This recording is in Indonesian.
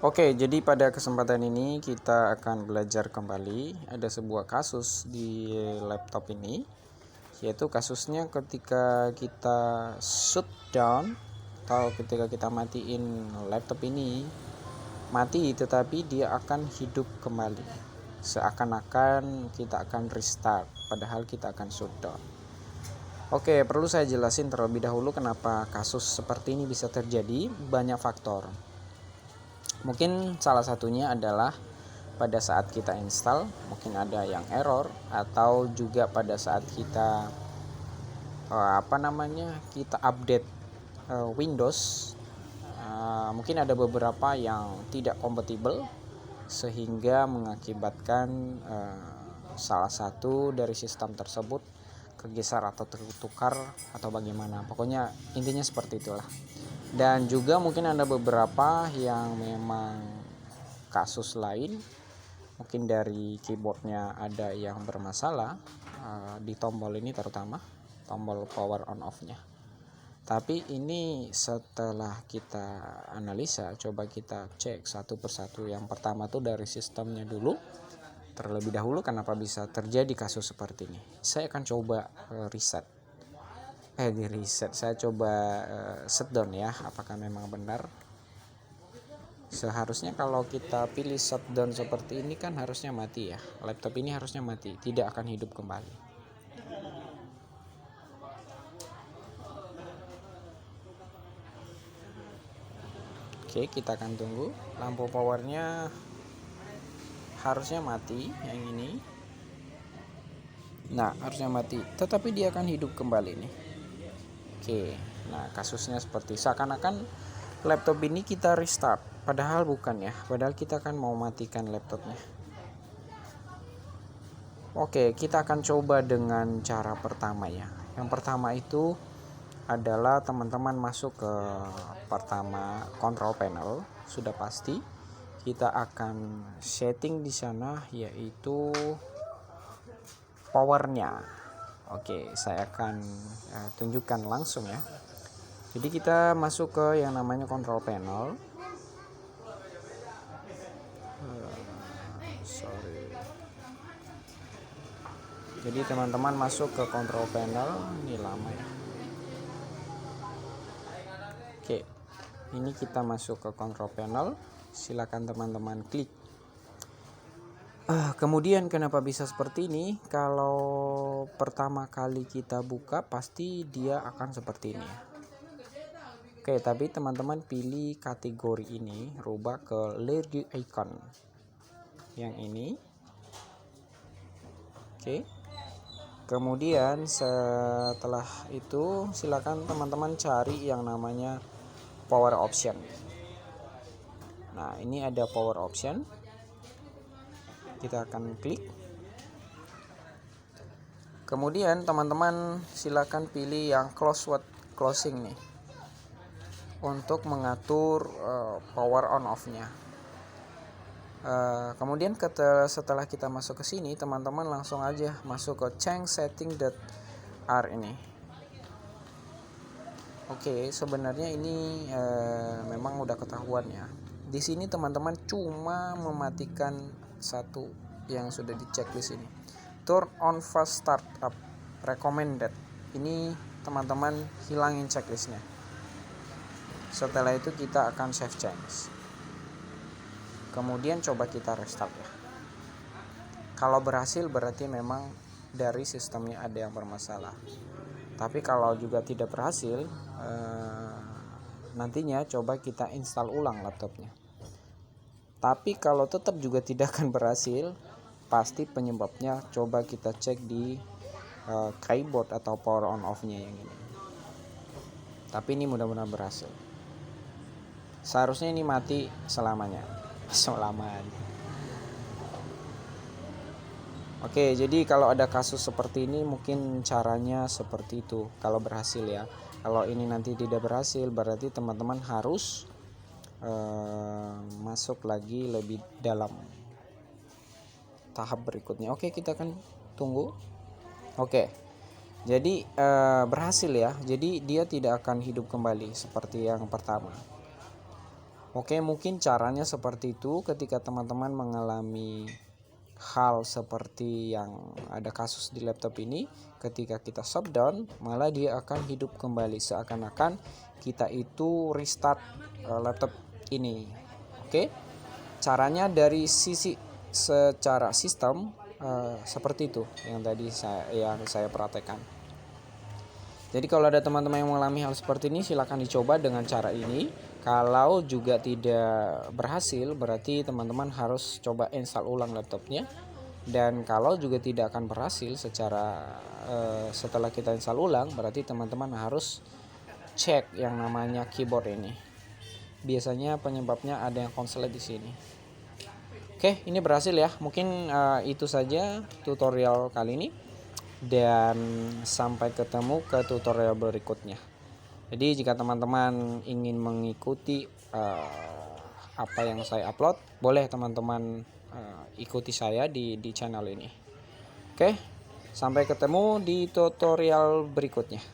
Oke, jadi pada kesempatan ini kita akan belajar kembali. Ada sebuah kasus di laptop ini, yaitu kasusnya ketika kita shut down atau ketika kita matiin laptop ini, mati tetapi dia akan hidup kembali. Seakan-akan kita akan restart, padahal kita akan shut down. Oke, perlu saya jelasin terlebih dahulu kenapa kasus seperti ini bisa terjadi. Banyak faktor. Mungkin salah satunya adalah pada saat kita install mungkin ada yang error, atau juga pada saat kita kita update Windows, mungkin ada beberapa yang tidak kompatibel sehingga mengakibatkan salah satu dari sistem tersebut kegeser atau tertukar atau bagaimana. Pokoknya intinya seperti itulah. Dan juga mungkin ada beberapa yang memang kasus lain, mungkin dari keyboardnya ada yang bermasalah, di tombol ini terutama tombol power on off nya. Tapi ini setelah kita analisa, coba kita cek satu persatu. Yang pertama tuh dari sistemnya dulu terlebih dahulu, kenapa bisa terjadi kasus seperti ini. Saya akan coba saya coba shutdown ya, apakah memang benar. Seharusnya kalau kita pilih shutdown seperti ini kan harusnya mati ya, laptop ini harusnya mati, tidak akan hidup kembali. Oke, kita akan tunggu. Lampu powernya harusnya mati, yang ini. Nah, harusnya mati, tetapi dia akan hidup kembali nih. Oke, nah kasusnya seperti seakan-akan laptop ini kita restart, padahal bukan ya, padahal kita kan mau matikan laptopnya. Oke, kita akan coba dengan cara pertama ya. Yang pertama itu adalah teman-teman masuk ke pertama control panel, sudah pasti kita akan setting di sana, yaitu powernya. Oke, saya akan tunjukkan langsung ya. Jadi kita masuk ke yang namanya control panel. Jadi teman-teman masuk ke control panel, ini lama ya. Oke, ini kita masuk ke control panel. Silakan teman-teman klik. Kemudian kenapa bisa seperti ini? Kalau pertama kali kita buka pasti dia akan seperti ini ya. Oke, tapi teman-teman pilih kategori ini, rubah ke Lergy icon yang ini. Oke. Kemudian setelah itu silakan teman-teman cari yang namanya power option. Nah, ini ada power option. Kita akan klik. Kemudian teman-teman silakan pilih yang closing nih, untuk mengatur power on off-nya. Kemudian setelah kita masuk ke sini, teman-teman langsung aja masuk ke change setting.r ini. Oke, sebenarnya ini memang udah ketahuan ya. Di sini teman-teman cuma mematikan satu yang sudah di checklist ini. Turn on fast startup recommended. Ini teman-teman hilangin checklistnya. Setelah itu kita akan save change. Kemudian coba kita restart ya. Kalau berhasil berarti memang dari sistemnya ada yang bermasalah. Tapi kalau juga tidak berhasil, nantinya coba kita install ulang laptopnya. Tapi kalau tetap juga tidak akan berhasil, pasti penyebabnya coba kita cek di keyboard atau power on off-nya yang ini. Tapi ini mudah-mudahan berhasil. Seharusnya ini mati selamanya. Oke, jadi kalau ada kasus seperti ini mungkin caranya seperti itu kalau berhasil ya. Kalau ini nanti tidak berhasil, berarti teman-teman harus masuk lagi lebih dalam tahap berikutnya. Oke, kita akan tunggu. Oke, jadi berhasil ya. Jadi dia tidak akan hidup kembali seperti yang pertama. Oke, mungkin caranya seperti itu. Ketika teman-teman mengalami hal seperti yang ada kasus di laptop ini, ketika kita shutdown malah dia akan hidup kembali, seakan-akan kita itu restart laptop ini. Oke, caranya dari sisi secara sistem seperti itu yang tadi saya praktekkan. Jadi kalau ada teman-teman yang mengalami hal seperti ini, silakan dicoba dengan cara ini. Kalau juga tidak berhasil, berarti teman-teman harus coba install ulang laptopnya. Dan kalau juga tidak akan berhasil setelah kita install ulang, berarti teman-teman harus cek yang namanya keyboard ini. Biasanya penyebabnya ada yang konslet di sini. Oke, ini berhasil ya. Mungkin itu saja tutorial kali ini. Dan sampai ketemu ke tutorial berikutnya. Jadi jika teman-teman ingin mengikuti apa yang saya upload, boleh teman-teman ikuti saya di channel ini. Oke, sampai ketemu di tutorial berikutnya.